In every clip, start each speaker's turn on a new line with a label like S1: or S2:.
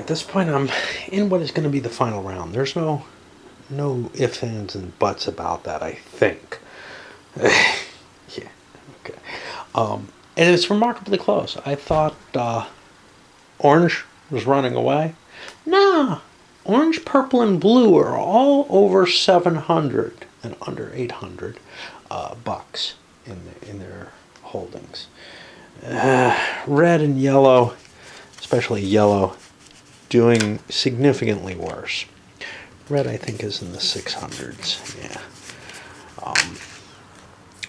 S1: at this point, I'm in what is going to be the final round. There's no ifs, ands, and buts about that, I think. Yeah, okay. And it's remarkably close. I thought orange was running away. Nah, orange, purple, and blue are all over 700 and under 800 bucks in their holdings. Red and yellow, especially yellow, doing significantly worse. Red, I think, is in the 600s. Yeah.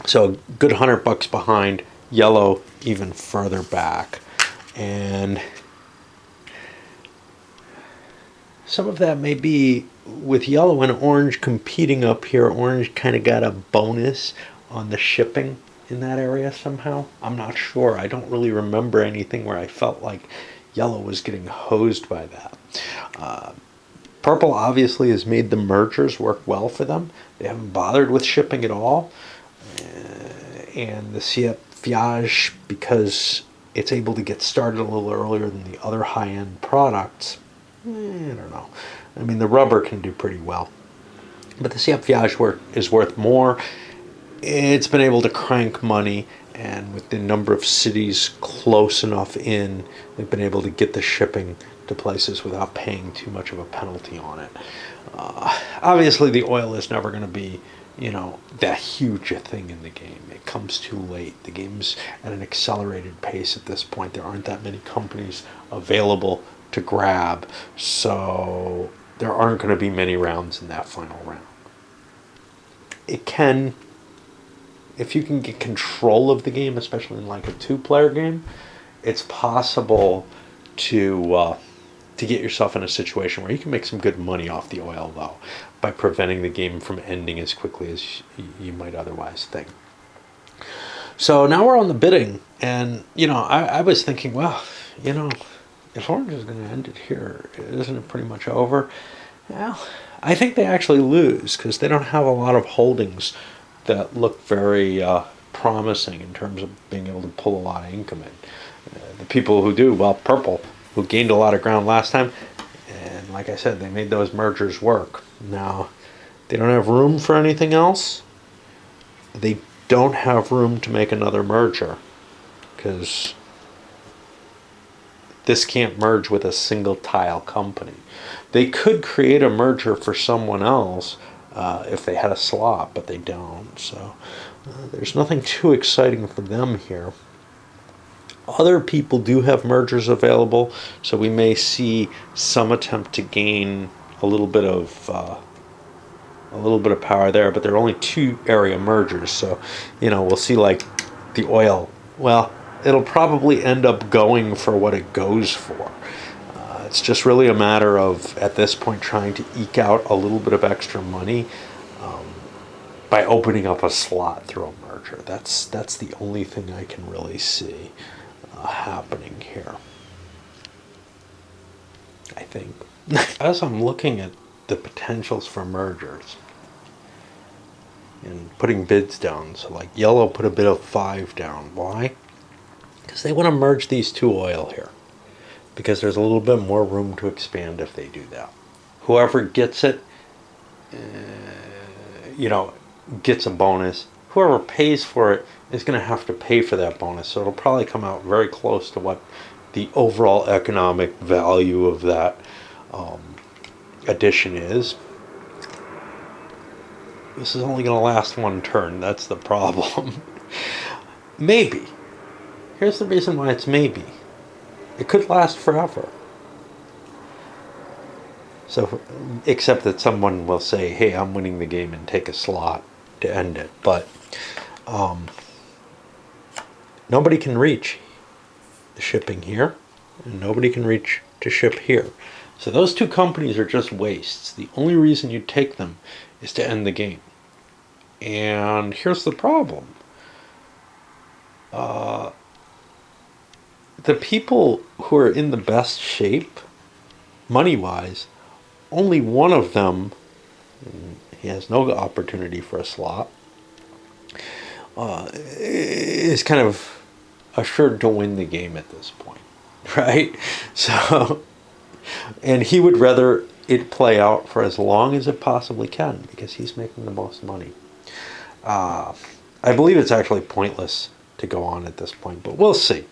S1: So a good $100 behind. Yellow even further back, and some of that may be with yellow and orange competing up here. Orange kind of got a bonus on the shipping in that area somehow. I'm not sure. I don't really remember anything where I felt like yellow was getting hosed by that. Purple obviously has made the mergers work well for them. They haven't bothered with shipping at all. And the Siep Fiage, because it's able to get started a little earlier than the other high-end products, I don't know. I mean, the rubber can do pretty well. But the Siep Fiage is worth more. It's been able to crank money, and with the number of cities close enough in, they've been able to get the shipping to places without paying too much of a penalty on it. Obviously, the oil is never going to be, that huge a thing in the game. It comes too late. The game's at an accelerated pace at this point. There aren't that many companies available to grab, so there aren't going to be many rounds in that final round. It can, if you can get control of the game, especially in like a two-player game, it's possible to get yourself in a situation where you can make some good money off the oil, though, by preventing the game from ending as quickly as you might otherwise think. So now we're on the bidding, and I was thinking, well, if orange is going to end it here, isn't it pretty much over? Well, I think they actually lose because they don't have a lot of holdings that look very promising in terms of being able to pull a lot of income in. The people who do, well, purple, who gained a lot of ground last time, and like I said, they made those mergers work. Now, they don't have room for anything else. They don't have room to make another merger because this can't merge with a single tile company. They could create a merger for someone else if they had a slot, but they don't. So there's nothing too exciting for them here. Other people do have mergers available, so we may see some attempt to gain a little bit of power there. But there are only 2 area mergers, so we'll see like the oil. Well, it'll probably end up going for what it goes for. It's just really a matter of at this point trying to eke out a little bit of extra money by opening up a slot through a merger. That's the only thing I can really see happening here, I think. As I'm looking at the potentials for mergers and putting bids down, so like yellow put a bid of 5 down. Why? Because they want to merge these 2 oil here, because there's a little bit more room to expand if they do that. Whoever gets it, gets a bonus. Whoever pays for it is going to have to pay for that bonus, so it'll probably come out very close to what the overall economic value of that addition is. This is only going to last 1 turn. That's the problem. Maybe. Here's the reason why it's maybe. It could last forever. So, except that someone will say, hey, I'm winning the game, and take a slot to end it. But nobody can reach the shipping here, and nobody can reach to ship here. So those 2 companies are just wastes. The only reason you take them is to end the game. And here's the problem. The people who are in the best shape, money-wise, only one of them, he has no opportunity for a slot, is kind of assured to win the game at this point, right? So And he would rather it play out for as long as it possibly can because he's making the most money. I believe it's actually pointless to go on at this point, but we'll see.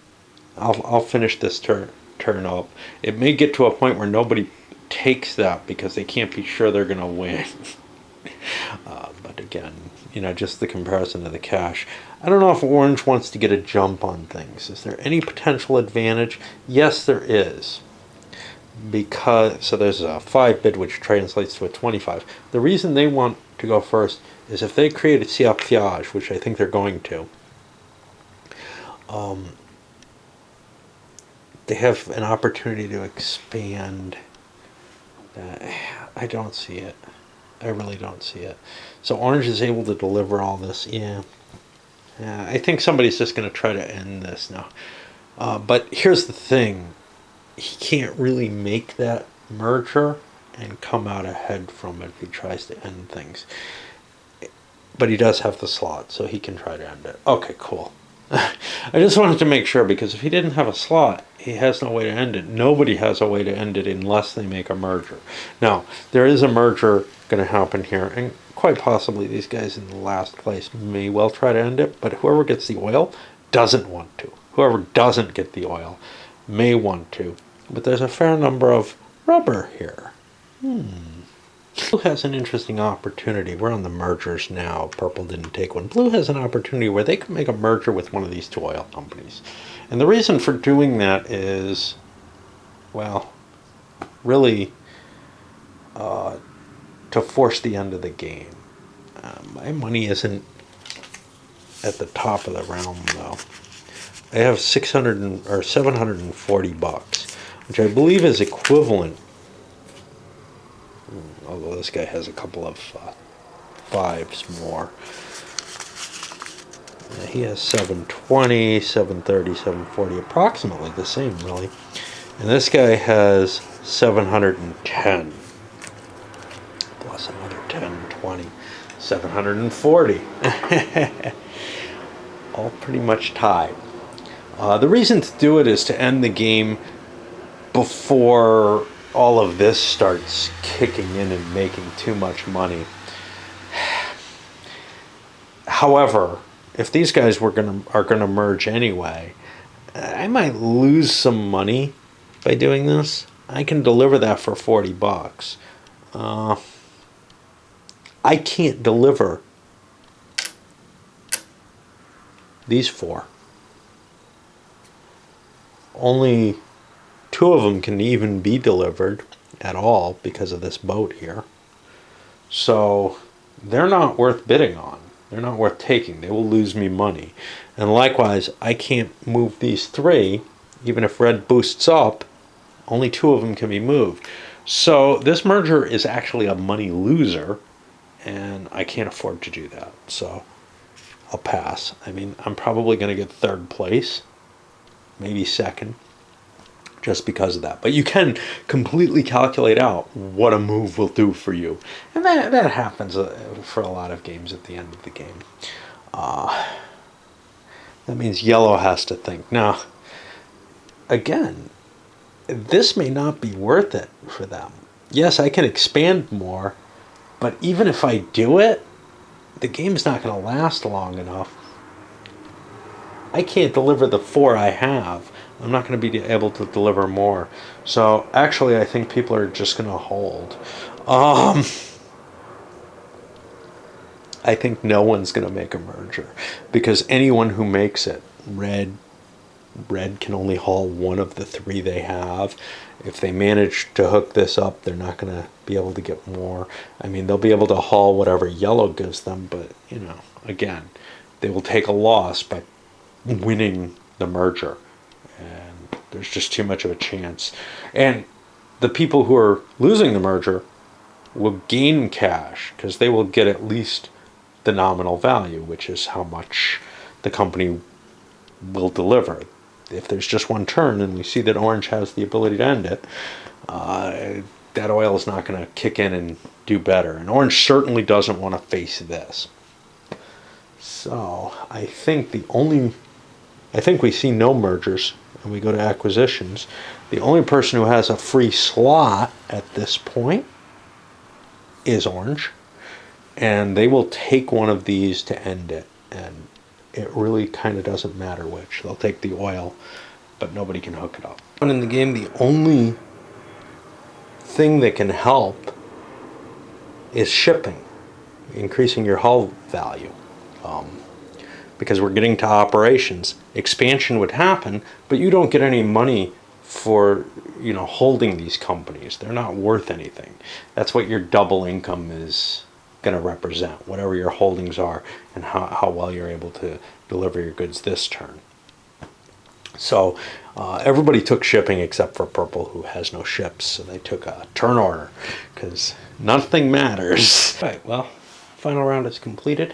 S1: I'll finish this turn up. It may get to a point where nobody takes that because they can't be sure they're going to win. But again, just the comparison to the cash. I don't know if Orange wants to get a jump on things. Is there any potential advantage? Yes, there is. So there's a 5 bid, which translates to a 25. The reason they want to go first is if they create a siapfiage, which I think they're going to, they have an opportunity to expand. I don't see it. I really don't see it. So Orange is able to deliver all this. Yeah. I think somebody's just going to try to end this now. But here's the thing. He can't really make that merger and come out ahead from it if he tries to end things. But he does have the slot, so he can try to end it. Okay, cool. I just wanted to make sure, because if he didn't have a slot, he has no way to end it. Nobody has a way to end it unless they make a merger. Now, there is a merger going to happen here, and quite possibly these guys in the last place may well try to end it, but whoever gets the oil doesn't want to. Whoever doesn't get the oil may want to. But there's a fair number of rubber here. Blue has an interesting opportunity. We're on the mergers now. Purple didn't take one. Blue has an opportunity where they can make a merger with one of these 2 oil companies. And the reason for doing that is, well, really to force the end of the game. My money isn't at the top of the realm, though. I have 740 bucks, which I believe is equivalent. Although this guy has a couple of 5s more. He has 720, 730, 740, approximately the same, really. And this guy has 710. Plus another 10, 20, 740. All pretty much tied. The reason to do it is to end the game before all of this starts kicking in and making too much money. However, if these guys are gonna merge anyway, I might lose some money by doing this. I can deliver that for 40 bucks. I can't deliver these 4. Only 2 of them can even be delivered at all because of this boat here. So they're not worth bidding on. They're not worth taking. They will lose me money. And likewise, I can't move these 3. Even if red boosts up, only 2 of them can be moved. So this merger is actually a money loser, and I can't afford to do that. So I'll pass. I mean, I'm probably going to get 3rd place, maybe 2nd. Just because of that. But you can completely calculate out what a move will do for you. And that happens for a lot of games at the end of the game. That means yellow has to think. Now, again, this may not be worth it for them. Yes, I can expand more, but even if I do it, the game's not going to last long enough. I can't deliver the 4 I have. I'm not going to be able to deliver more. So actually, I think people are just going to hold. I think no one's going to make a merger, because anyone who makes it, red can only haul 1 of the 3 they have. If they manage to hook this up, they're not going to be able to get more. I mean, they'll be able to haul whatever yellow gives them, but again, they will take a loss by winning the merger. And there's just too much of a chance. And the people who are losing the merger will gain cash, because they will get at least the nominal value, which is how much the company will deliver. If there's just 1 turn and we see that Orange has the ability to end it, that oil is not going to kick in and do better. And Orange certainly doesn't want to face this. So I think we see no mergers and we go to acquisitions, the only person who has a free slot at this point is Orange, and they will take one of these to end it, and it really kind of doesn't matter which. They'll take the oil, but nobody can hook it up. And in the game, the only thing that can help is shipping, increasing your hull value. Because we're getting to operations. Expansion would happen, but you don't get any money for, you know, holding these companies. They're not worth anything. That's what your double income is going to represent, whatever your holdings are and how well you're able to deliver your goods this turn. So everybody took shipping except for Purple, who has no ships. So they took a turn order because nothing matters. All right, well, final round is completed.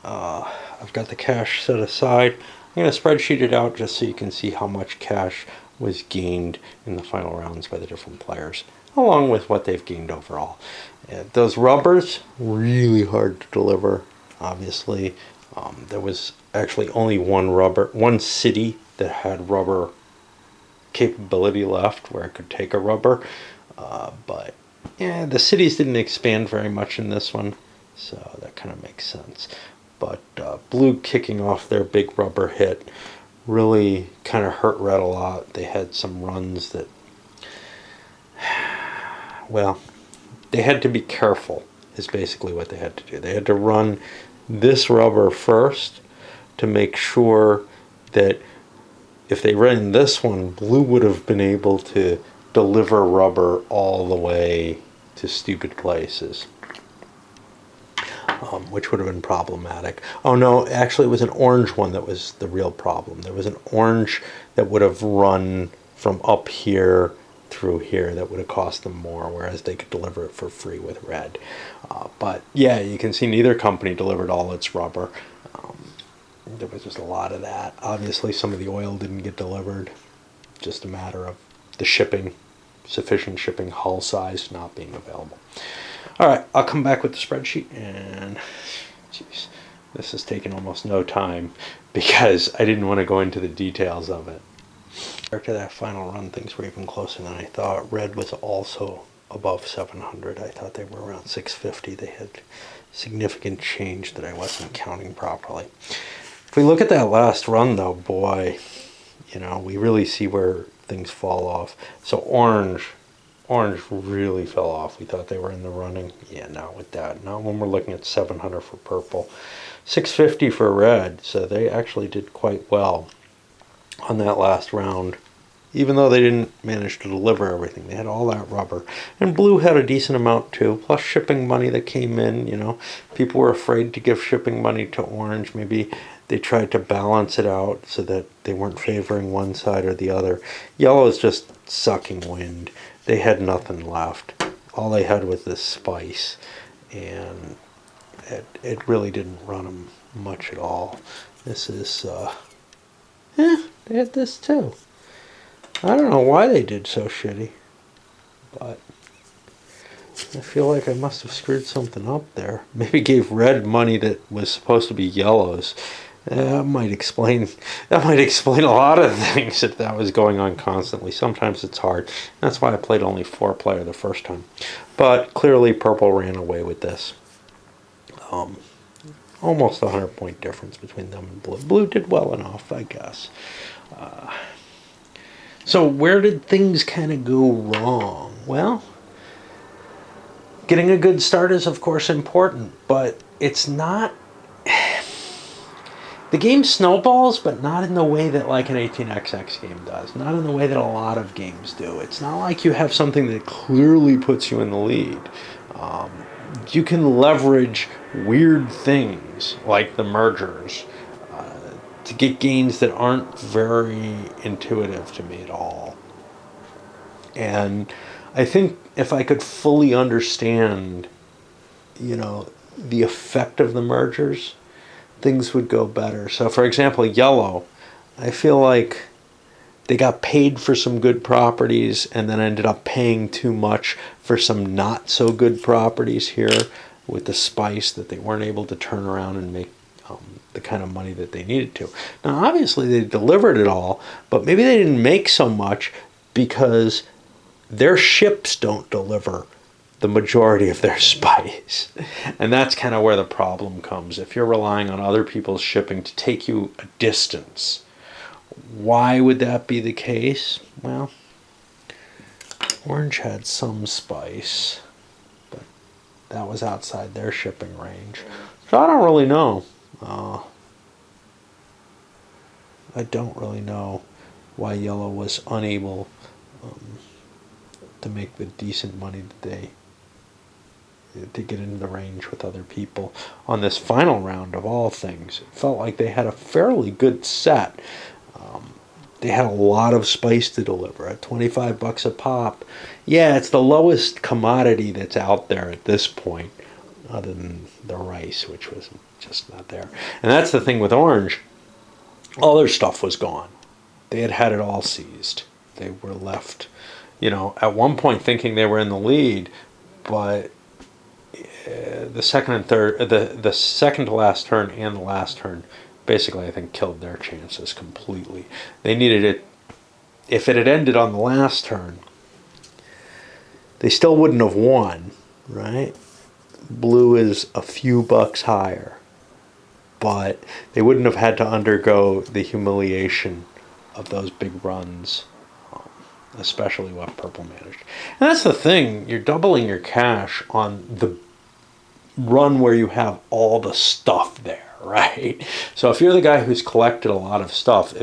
S1: I've got the cash set aside. I'm going to spreadsheet it out just so you can see how much cash was gained in the final rounds by the different players, along with what they've gained overall. Those rubbers, really hard to deliver, obviously. There was actually only one city that had rubber capability left where it could take a rubber. But yeah, the cities didn't expand very much in this one, so that kind of makes sense. But Blue kicking off their big rubber hit really kind of hurt Red a lot. They had some runs that, well, they had to be careful is basically what they had to do. They had to run this rubber first to make sure that if they ran this one, Blue would have been able to deliver rubber all the way to stupid places. Which would have been problematic. Oh no, actually it was an orange one that was the real problem. There was an orange that would have run from up here through here that would have cost them more, whereas they could deliver it for free with red. But yeah, you can see neither company delivered all its rubber. There was just a lot of that. Obviously some of the oil didn't get delivered. Just a matter of the shipping, sufficient shipping hull size not being available. All right, I'll come back with the spreadsheet, and geez, this has taken almost no time because I didn't want to go into the details of it. After that final run, things were even closer than I thought. Red was also above 700. I thought they were around 650. They had significant change that I wasn't counting properly. If we look at that last run, though, boy, you know, we really see where things fall off. So Orange really fell off. We thought they were in the running. Yeah, not with that. Not when we're looking at 700 for Purple. 650 for Red. So they actually did quite well on that last round. Even though they didn't manage to deliver everything. They had all that rubber. And Blue had a decent amount too. Plus shipping money that came in, you know. People were afraid to give shipping money to Orange. Maybe they tried to balance it out so that they weren't favoring one side or the other. Yellow is just sucking wind. They had nothing left. All they had was this spice, and it really didn't run them much at all. This is, they had this too. I don't know why they did so shitty, but I feel like I must have screwed something up there. Maybe gave Red money that was supposed to be Yellow's. That might explain a lot of things if that was going on constantly. Sometimes it's hard. That's why I played only 4-player the first time. But clearly Purple ran away with this. Almost a 100-point difference between them and Blue. Blue did well enough, I guess. So where did things kind of go wrong? Well, getting a good start is of course important, but it's not... The game snowballs, but not in the way that like an 18xx game does. Not in the way that a lot of games do. It's not like you have something that clearly puts you in the lead. You can leverage weird things like the mergers to get gains that aren't very intuitive to me at all. And I think if I could fully understand, you know, the effect of the mergers, things would go better. So for example, Yellow, I feel like they got paid for some good properties and then ended up paying too much for some not so good properties here with the spice that they weren't able to turn around and make the kind of money that they needed to. Now, obviously, they delivered it all, but maybe they didn't make so much because their ships don't deliver the majority of their spice. And that's kind of where the problem comes. If you're relying on other people's shipping to take you a distance, why would that be the case? Well, Orange had some spice, but that was outside their shipping range. So I don't really know. I don't really know why Yellow was unable to make the decent money that they to get into the range with other people on this final round of all things. It felt like they had a fairly good set. They had a lot of spice to deliver at $25 a pop. Yeah, it's the lowest commodity that's out there at this point, other than the rice, which was just not there. And that's the thing with Orange. All their stuff was gone. They had it all seized. They were left, at one point thinking they were in the lead, but the second and third, the second to last turn and the last turn, basically I think killed their chances completely. They needed it. If it had ended on the last turn, they still wouldn't have won, right? Blue is a few bucks higher, but they wouldn't have had to undergo the humiliation of those big runs, especially what Purple managed. And that's the thing, you're doubling your cash on the run where you have all the stuff there, right? So if you're the guy who's collected a lot of stuff,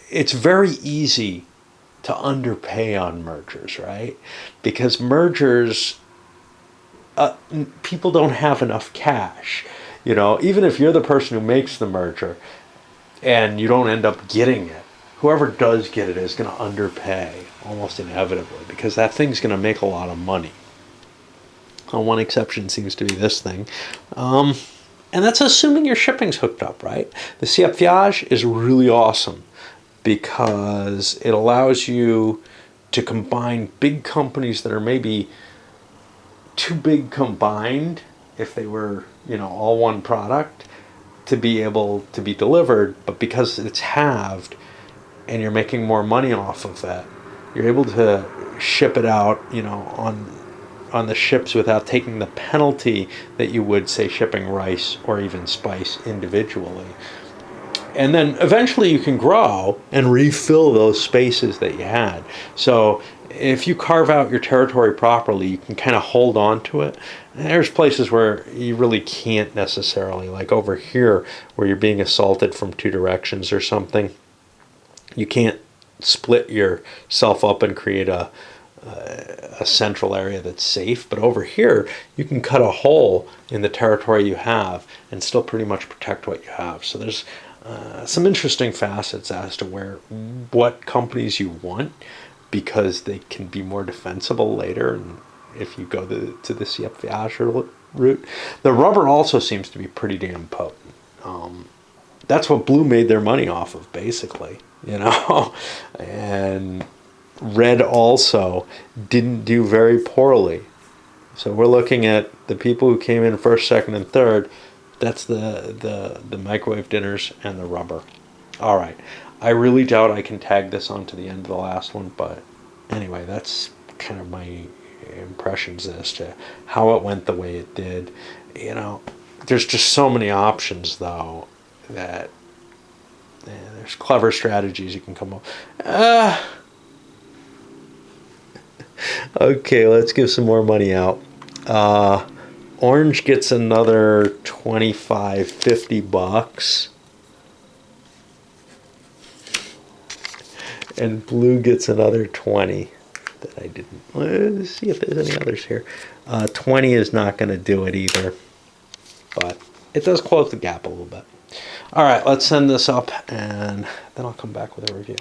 S1: it's very easy to underpay on mergers, right? Because mergers, people don't have enough cash. Even if you're the person who makes the merger and you don't end up getting it, whoever does get it is going to underpay almost inevitably because that thing's going to make a lot of money. One exception seems to be this thing. And that's assuming your shipping's hooked up, right? The Siap is really awesome because it allows you to combine big companies that are maybe too big combined if they were, all one product to be able to be delivered, but because it's halved and you're making more money off of that, you're able to ship it out, on the ships without taking the penalty that you would, say, shipping rice or even spice individually. And then eventually you can grow and refill those spaces that you had. So if you carve out your territory properly, you can kind of hold on to it. And there's places where you really can't necessarily, like over here where you're being assaulted from two directions or something. You can't split yourself up and create a central area that's safe, but over here you can cut a hole in the territory you have and still pretty much protect what you have. So there's some interesting facets as to what companies you want, because they can be more defensible later, and if you go to the Siap route. The rubber also seems to be pretty damn potent. That's what Blue made their money off of, basically, and Red also didn't do very poorly. So we're looking at the people who came in first, second, and third. That's the microwave dinners and the rubber. All right. I really doubt I can tag this on to the end of the last one, but anyway, that's kind of my impressions as to how it went the way it did. There's just so many options, though, that there's clever strategies you can come up. Okay, let's give some more money out. Orange gets another 25, 50 bucks. And Blue gets another 20 that I didn't. Let's see if there's any others here. 20 is not going to do it either, but it does close the gap a little bit. All right, let's send this up, and then I'll come back with a review.